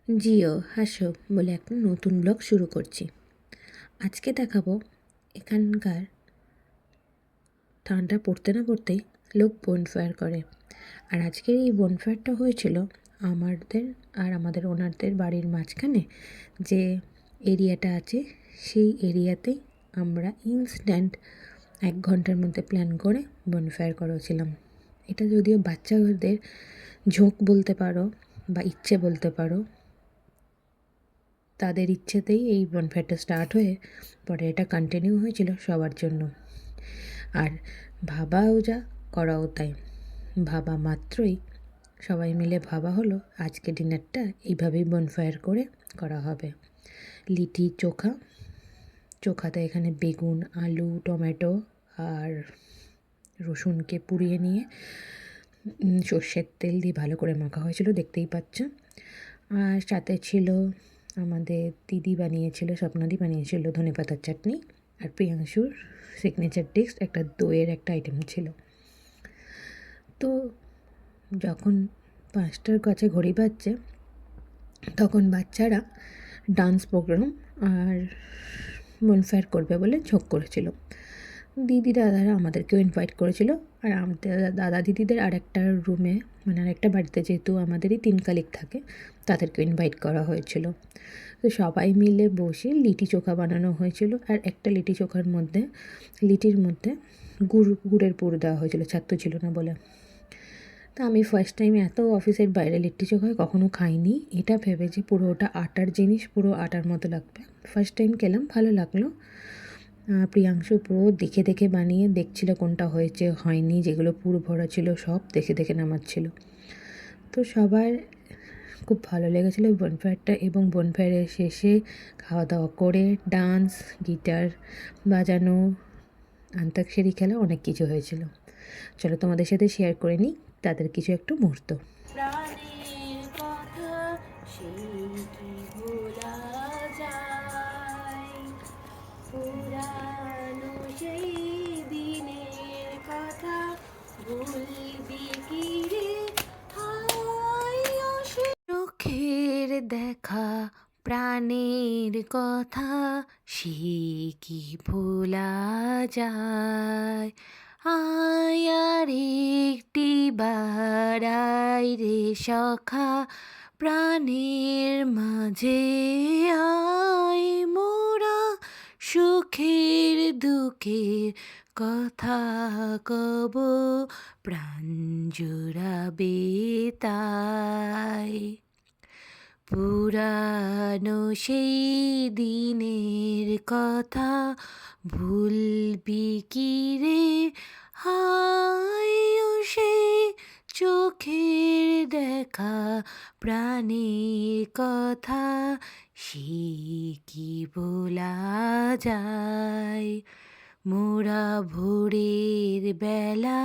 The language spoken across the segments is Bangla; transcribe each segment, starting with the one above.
জিও হাসো বলে একটা নতুন ব্লগ শুরু করছি। আজকে দেখাবো এখানকার ঠান্ডা পড়তে না পড়তেই লোক বনফায়ার করে। আর আজকের এই বনফায়ারটা হয়েছিল আমাদের ওনারদের বাড়ির মাঝখানে যে এরিয়াটা আছে সেই এরিয়াতেই আমরা ইনস্ট্যান্ট 1 ঘন্টার মধ্যে প্ল্যান করে বনফায়ার করেছিলাম। এটা যদিও বাচ্চাদের ঝোঁক বলতে পারো বা ইচ্ছে বলতে পারো, তাদের ইচ্ছেতেই এই বনফায়ারটা স্টার্ট হয়ে পরে এটা কন্টিনিউ হয়েছিল সবার জন্য। আর ভাবাও যা করাও তাই, ভাবা মাত্রই সবাই মিলে ভাবা হলো আজকে ডিনারটা এইভাবেই বনফায়ার করে করা হবে। লিটি চোখাতে এখানে বেগুন, আলু, টমেটো আর রসুনকে পুড়িয়ে নিয়ে সর্ষের তেল দিয়ে ভালো করে মাখা হয়েছিল, দেখতেই পাচ্ছ। আর সাথে ছিল আমাদের দিদি বানিয়েছিল, স্বপ্নাদি বানিয়েছিল ধনেপাতার চাটনি। আর প্রিয়াংশুর সিগনেচার ডিশ একটা দইয়ের একটা আইটেম ছিল। তো যখন 5টার কাছে ঘড়ি বাজছে তখন বাচ্চারা ডান্স প্রোগ্রাম আর বনফায়ার করবে বলে ঝোঁক করেছিল। দিদি দাদারা আমাদেরকেও ইনভাইট করেছিল। আর আমাদের দাদা দিদিদের আরেকটা রুমে মানে আরেকটা বাড়িতে যেহেতু আমাদেরই 3 কালিক থাকে, তাদেরকেও ইনভাইট করা হয়েছিল। তো সবাই মিলে বসে লিটি চোখা বানানো হয়েছিল। আর একটা লিটির মধ্যে গুড়ের পুর দেওয়া হয়েছিল, ছাত্র ছিল না বলে। তা আমি ফার্স্ট টাইম এত অফিসের বাইরে লিট্টি চোখা কখনো খাইনি। এটা ভেবে যে পুরো ওটা আটার জিনিস, পুরো আটার মতো লাগবে। ফার্স্ট টাইম খেলাম, ভালো লাগলো। প্রিয়াংশু পুরো দেখে দেখে বানিয়ে দেখছিল কোনটা হয়েছে হয়নি, যেগুলো পুর ভরা ছিল সব দেখে দেখে নামাচ্ছিল। তো সবার খুব ভালো লেগেছিলো বনফায়ারটা। এবং বনফায়ারের শেষে খাওয়া দাওয়া করে ডান্স, গিটার বাজানো, আন্তাক্ষরী খেলা, অনেক কিছু হয়েছিল। চলো তোমাদের সাথে শেয়ার করে নিই তাদের কিছু একটু মুহূর্ত। চোখের দেখা প্রাণের কথা সে কি ভোলা যায়। আয় আর একটি বারাই রে সখা প্রাণের মাঝে আয়, মোরা সুখের দুঃখের কথা কব প্রাণ জুড়াবে তাই। পুরানো সেই দিনের কথা ভুলবি কি রে, হায় ও সেই চোখের দেখা প্রাণের কথা সে কি বলা যায়। মোরা ভোরের বেলা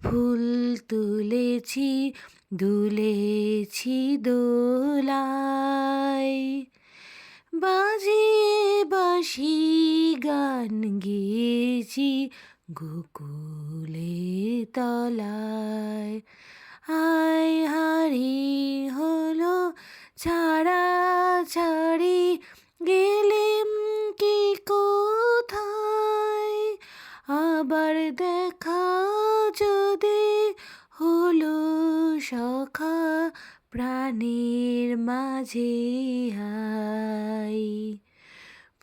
ফুল তুলেছি, দুলেছি দোলায়, বাজিয়ে বাঁশি গান গেয়েছি গোকুলের তলায়। আয় হারি হলো ছাড়া ছাড়ি, গেলেম কি কোথায়, আবার দেখা যদি হলো সখা প্রাণের মাঝে আয়।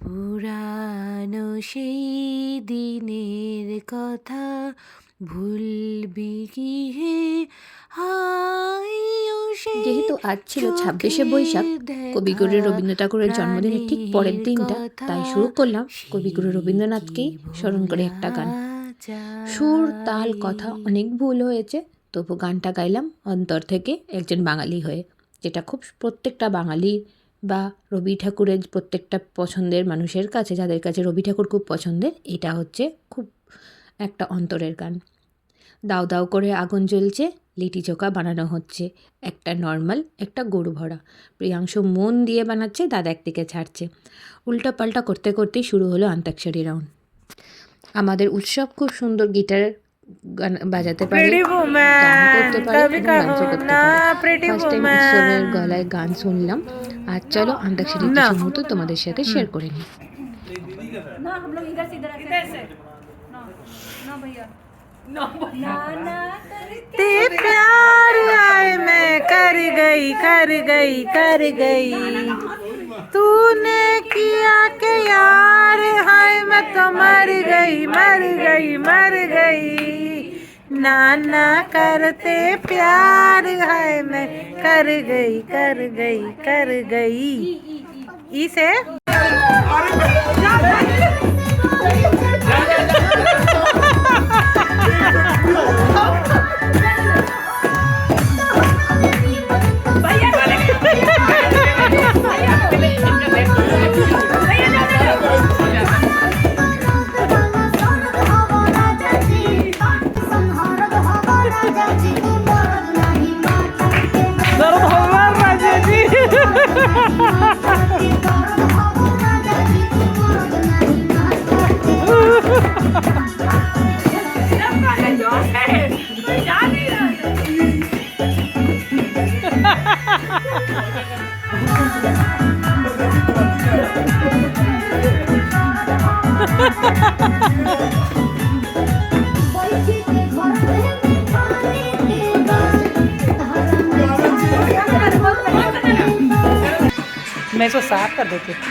পুরানো সেই দিনের কথা ভুলবি কি হে, যেহেতু আজ ছিল 26শে বৈশাখ, কবিগুরু রবীন্দ্রনাথ ঠাকুরের জন্মদিনের ঠিক পরের দিনটা, তাই শুরু করলাম কবিগুরু রবীন্দ্রনাথকেই স্মরণ করে একটা গান। সুর তাল কথা অনেক ভুল হয়েছে, তবু গানটা গাইলাম অন্তর থেকে একজন বাঙালি হয়ে, যেটা খুব প্রত্যেকটা বাঙালির বা রবি ঠাকুরের প্রত্যেকটা পছন্দের মানুষের কাছে, যাদের কাছে রবি ঠাকুর খুব পছন্দের, এটা হচ্ছে খুব একটা অন্তরের গান। দাউ দাউ করে আগুন জ্বলছে, লিটি চোখা বানানো হচ্ছে, একটা নর্মাল একটা গরু ভরা। প্রিয়াংশু মন দিয়ে বানাচ্ছে, দাদা একদিকে ছাড়ছে। উল্টা পাল্টা করতে করতেই শুরু হলো অন্তাক্ষরী রাউন্ড। আমাদের উৎসব খুব সুন্দর গিটার গান বাজাতে পারে, গান করতে পারে এবং ডান্সও করতে পারে। ফার্স্ট টাইম উৎসবের গলায় গান শুনলাম। আর চলো অন্তাক্ষরীর কিছু মুহূর্ত তোমাদের সাথে শেয়ার করে নিই। ते प्यार आए मैं कर गई तूने किया के यार हाय मैं तो मर गई नाना करते प्यार हाय मैं कर गई इसे मैं इसको साफ कर देती हूँ।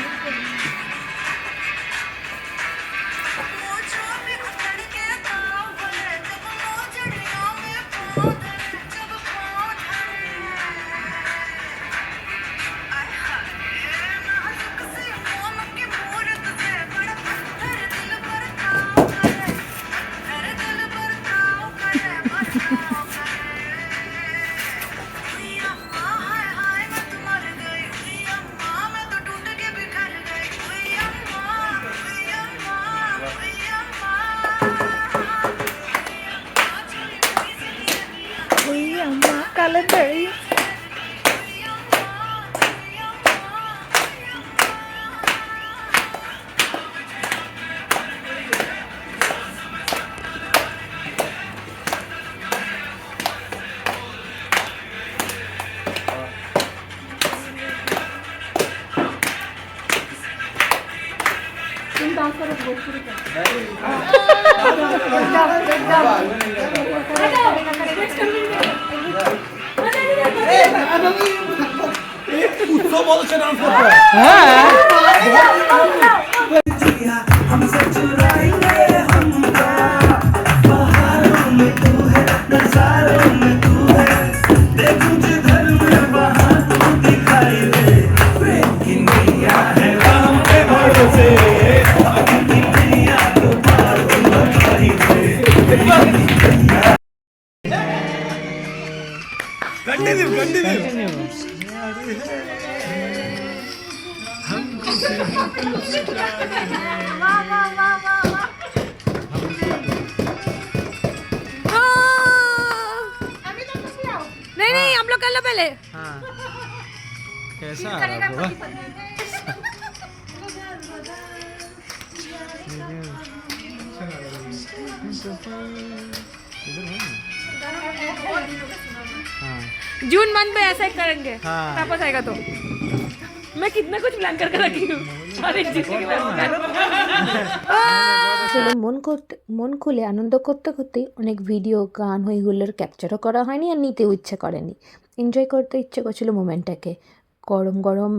Calendar. तुम डांस करो भोजपुरी का उत्सव बहुत अच्छा डांस करता है। हमसे चुराएंगे हमका बहारों में तू है नजारों में तू है देखूं जिधर में वहाँ तू दिखाई दे प्रेम की नैया है राम के भरोसे अपनी नैया को पार लगाई दे कंटिन्यू नहीं हम लोग कर लो पहले। हाँ कैसा जून मंथ में ऐसा ही करेंगे। वापस आएगा तो मैं कितना कुछ प्लान करके रखी हूँ। আসলে মন খুলে আনন্দ করতে করতেই অনেক ভিডিও গান ওইগুলোর ক্যাপচারও করা হয়নি আর নিতেও ইচ্ছে করেনি। এনজয় করতে ইচ্ছে করছিল মোমেন্টটাকে। গরম গরম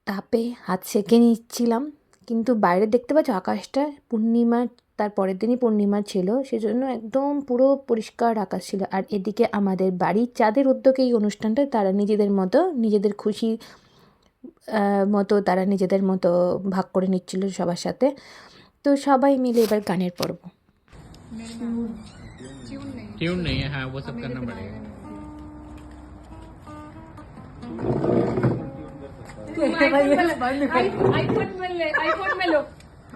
তাপে হাত সেঁকে নিচ্ছিলাম, কিন্তু বাইরে দেখতে পাচ্ছ আকাশটা পূর্ণিমার, তার পরের দিনই পূর্ণিমা ছিল, সেজন্য একদম পুরো পরিষ্কার আকাশ ছিল। আর এদিকে আমাদের বাড়ির চাঁদের উদ্যোগে এই অনুষ্ঠানটা তারা নিজেদের মতো নিজেদের খুশি মতো তারা নিজেদের মতো ভাগ করে নিচ্ছিল সবার সাথে। তো সবাই মিলে এবার গানের পর্ব। ट्यून नहीं है, हाँ वो सब करना पड़ेगा। आईफोन में लो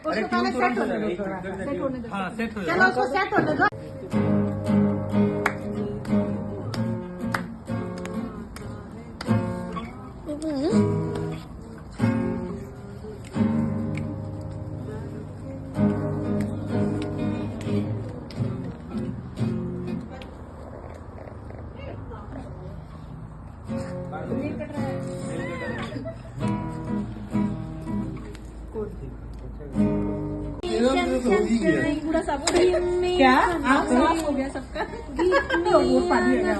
उसको पहले सेट होने दो, थोड़ा सेट होने दो। चलो उसको सेट होने दो। क्या आप साफ हो गया सबका तो वो पानी है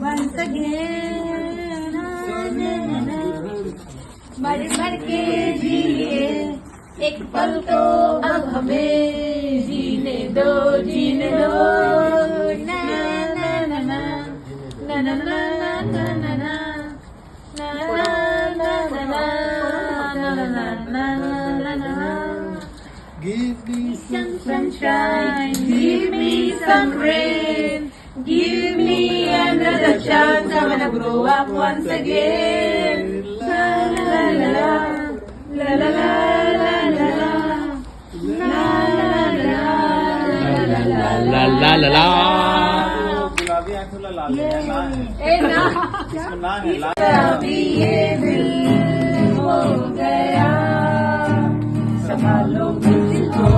once again मर मर के जिए एक पल तो अब हमें जीने दो ना ना ना ना ना ना ना ना ना ना Give me some sunshine, give me some rain, give me another chance. I wanna grow up once again. La la la la la la la la la la la la la La la la. गुलाबी आंखों ला लाल है ना है ए ना इसमें ना है लाल अभी ये दिल हो गया संभालो मुझको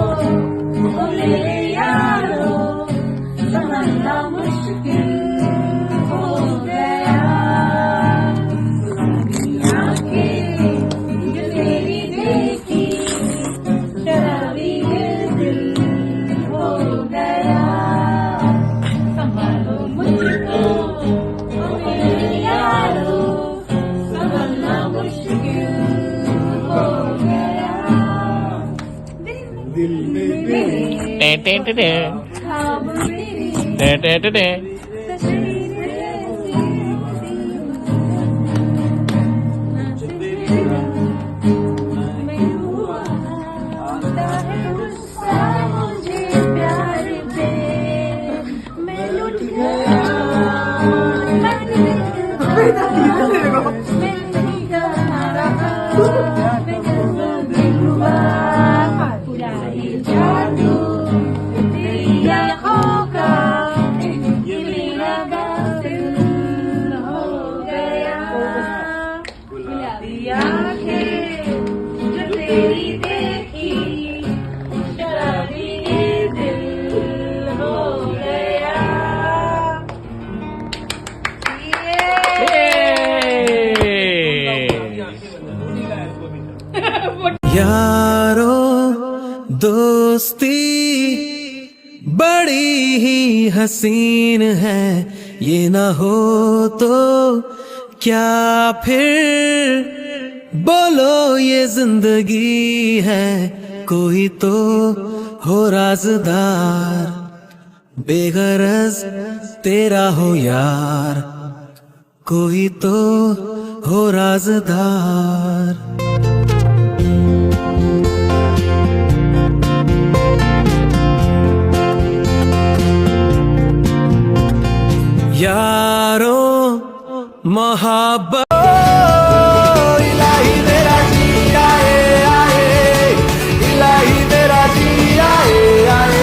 ओ मेरे यारो संभालना मुश्किल हो गया आंखें जो तेरी देखी शराबी ये दिल हो गया संभालो मुझको ओ मेरे यारो संभालना मुश्किल हो गया दिल में Te te te te. ख्वाब मेरी Te te te te. तेरी देखी शराबी दिल हो गया यारो दोस्ती बड़ी ही हसीन है ये ना हो तो क्या फिर बोलो ये जिंदगी है कोई तो हो राज़दार बेगरज तेरा हो यार कोई तो हो राज़दार यारो मोहब्बत इलाही तेरा जी आए आए इलाही तेरा जी आए आए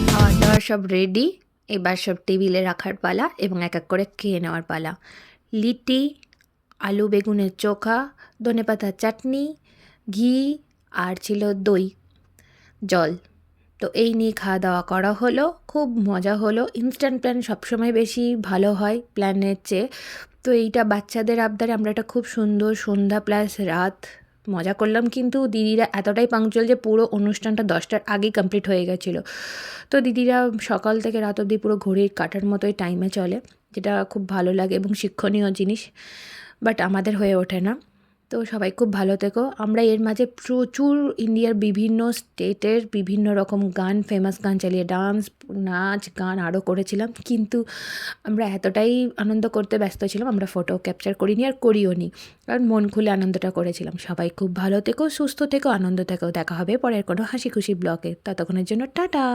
খাওয়া দাওয়া সব রেডি, এবার সব টেবিলে রাখার পালা এবং এক এক করে খেয়ে নেওয়ার পালা। লিটি, আলু বেগুনের চোখা, ধনেপাতার চাটনি, ঘি আর ছিল দই, জল। তো এই নিয়ে খাওয়া দাওয়া করা হলো, খুব মজা হলো। ইনস্ট্যান্ট প্ল্যান সবসময় বেশি ভালো হয় প্ল্যানের চেয়ে। তো এইটা বাচ্চাদের আবদারে আমরা একটা খুব সুন্দর সন্ধ্যা প্লাস রাত মজা করলাম, কিন্তু দিদিরা এতটাই পাংচুয়াল যে পুরো অনুষ্ঠানটা 10টার আগেই কমপ্লিট হয়ে গেছিলো। তো দিদিরা সকাল থেকে রাত অবধি পুরো ঘড়ির কাঁটার মতোই টাইমে চলে, যেটা খুব ভালো লাগে এবং শিক্ষণীয় জিনিস, বাট আমাদের হয়ে ওঠে না। তো সবাই খুব ভালো থেকো। আমরা এর মাঝে প্রচুর ইন্ডিয়ার বিভিন্ন স্টেটের বিভিন্ন রকম গান, ফেমাস গান চালিয়ে ডান্স, নাচ, গান আরও করেছিলাম, কিন্তু আমরা এতটাই আনন্দ করতে ব্যস্ত ছিলাম আমরা ফটো ক্যাপচার করিনি আর করিও নি, কারণ মন খুলে আনন্দটা করেছিলাম। সবাই খুব ভালো থেকো, সুস্থ থেকো, আনন্দ থেকো। দেখা হবে পরের কোনো হাসি খুশি ব্লগে। ততক্ষণের জন্য টাটা।